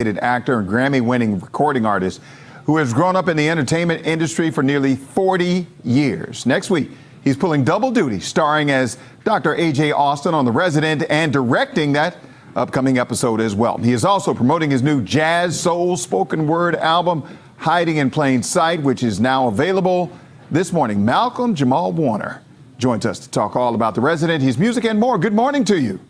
actor and Grammy-winning recording artist who has grown up in the entertainment industry for nearly 40 years. Next week, he's pulling double duty, starring as Dr. A.J. Austin on The Resident and directing that upcoming episode as well. He is also promoting his new jazz, soul, spoken word album, Hiding in Plain Sight, which is now available. This morning, MAlcolm Jamal Warner joins us to talk all about The Resident, his music, and more. Good morning to you.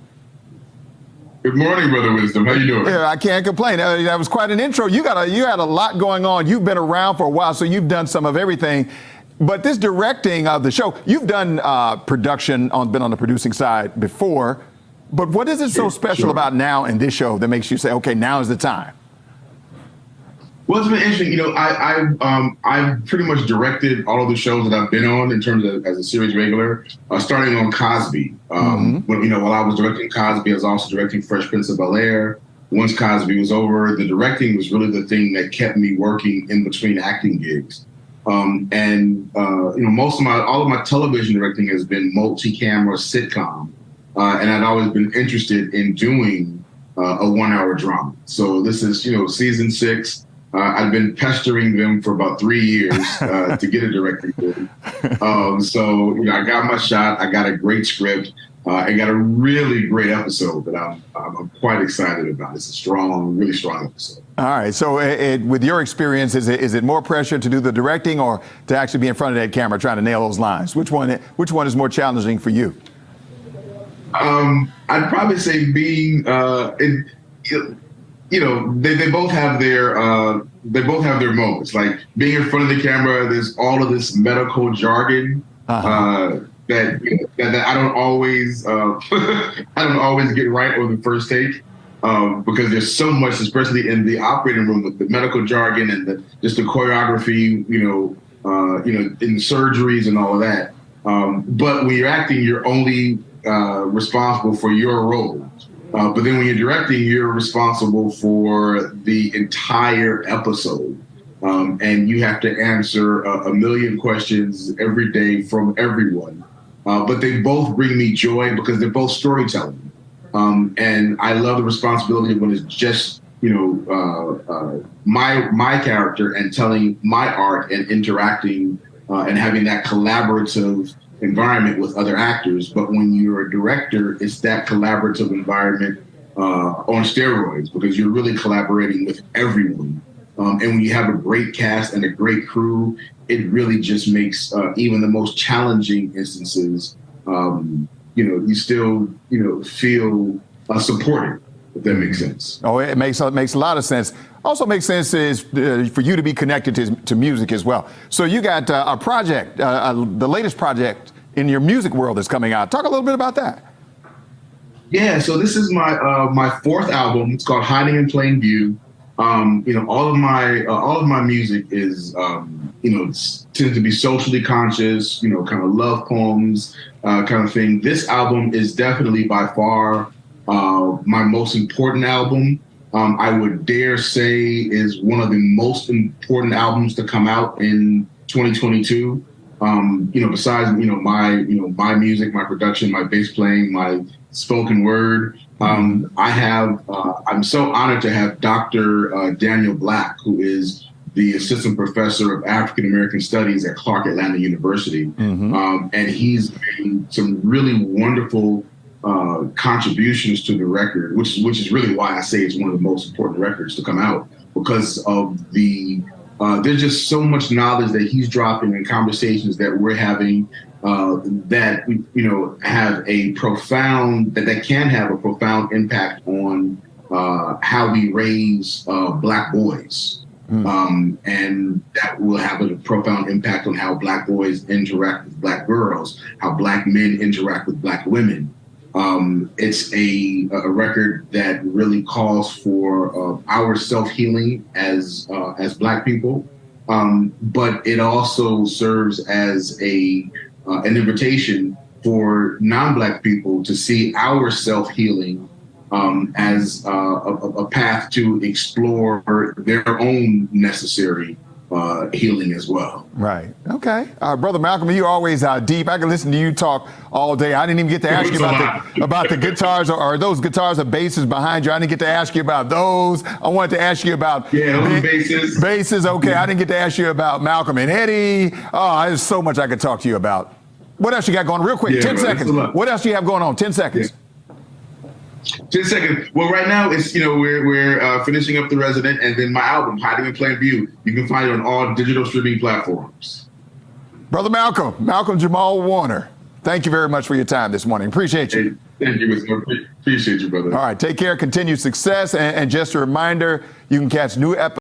Good morning, Brother Wisdom. How you doing? Yeah, I can't complain. That was quite an intro. You had a lot going on. You've been around for a while, so you've done some of everything. But this directing of the show, you've done production, been on the producing side before. But what is it so special about now in this show that makes you say, okay, now is the time? Well, it's been interesting. You know, I've pretty much directed all of the shows that I've been on in terms of as a series regular, starting on Cosby. While I was directing Cosby, I was also directing Fresh Prince of Bel-Air. Once Cosby was over, the directing was really the thing that kept me working in between acting gigs. All of my television directing has been multi-camera sitcom, and I'd always been interested in doing a 1-hour drama. So this is, season 6. I've been pestering them for about 3 years to get a directing gig. I got my shot. I got a great script. I got a really great episode that I'm quite excited about. It's a really strong episode. All right. So with your experience, is it more pressure to do the directing or to actually be in front of that camera trying to nail those lines? Which one is more challenging for you? I'd probably say being they both have their moments. Like being in front of the camera, there's all of this medical jargon that I don't always get right on the first take because there's so much, especially in the operating room with the medical jargon and just the choreography, in surgeries and all of that. But when you're acting, you're only responsible for your role. But then when you're directing, you're responsible for the entire episode. And you have to answer a million questions every day from everyone. But they both bring me joy because they're both storytelling. And I love the responsibility when it's just, my character and telling my art and interacting and having that collaborative environment with other actors. But when you're a director, it's that collaborative environment on steroids because you're really collaborating with everyone. And when you have a great cast and a great crew, it really just makes even the most challenging instances, you still, feel supported, if that makes sense. Oh, it makes a lot of sense. Also makes sense is for you to be connected to music as well. So you got a project, the latest project in your music world is coming out. Talk a little bit about that. Yeah, so this is my my 4th album. It's called Hiding in Plain View. All of my music is tends to be socially conscious, kind of love poems, kind of thing. This album is definitely by far my most important album. I would dare say is one of the most important albums to come out in 2022. Besides my music, my production, my bass playing, my spoken word. I'm so honored to have Dr. Daniel Black, who is the assistant professor of African American Studies at Clark Atlanta University, and he's made some really wonderful contributions to the record, which is really why I say it's one of the most important records to come out because of there's just so much knowledge that he's dropping and conversations that we're having that have a profound that can have a profound impact on how we raise Black boys. And that will have a profound impact on how Black boys interact with Black girls, how Black men interact with Black women. It's a record that really calls for our self-healing as Black people, but it also serves as an invitation for non-Black people to see our self-healing as a path to explore their own necessary healing as well. Right. Okay. Brother Malcolm, you're always deep. I can listen to you talk all day. I didn't even get to ask you about the guitars or those guitars or basses behind you. I didn't get to ask you about those. I wanted to ask you about basses. Basses. Okay. I didn't get to ask you about Malcolm and Eddie. Oh, there's so much I could talk to you about. What else you got going on? Real quick, 10 seconds. What else do you have going on? 10 seconds. Yeah. 10 seconds. Well, right now it's we're finishing up The Resident, and then my album Hiding in Plain View. You can find it on all digital streaming platforms. Brother Malcolm Jamal Warner, thank you very much for your time this morning. Appreciate you. Hey, thank you. Appreciate you, brother. All right, take care. Continued success, and just a reminder, you can catch new episodes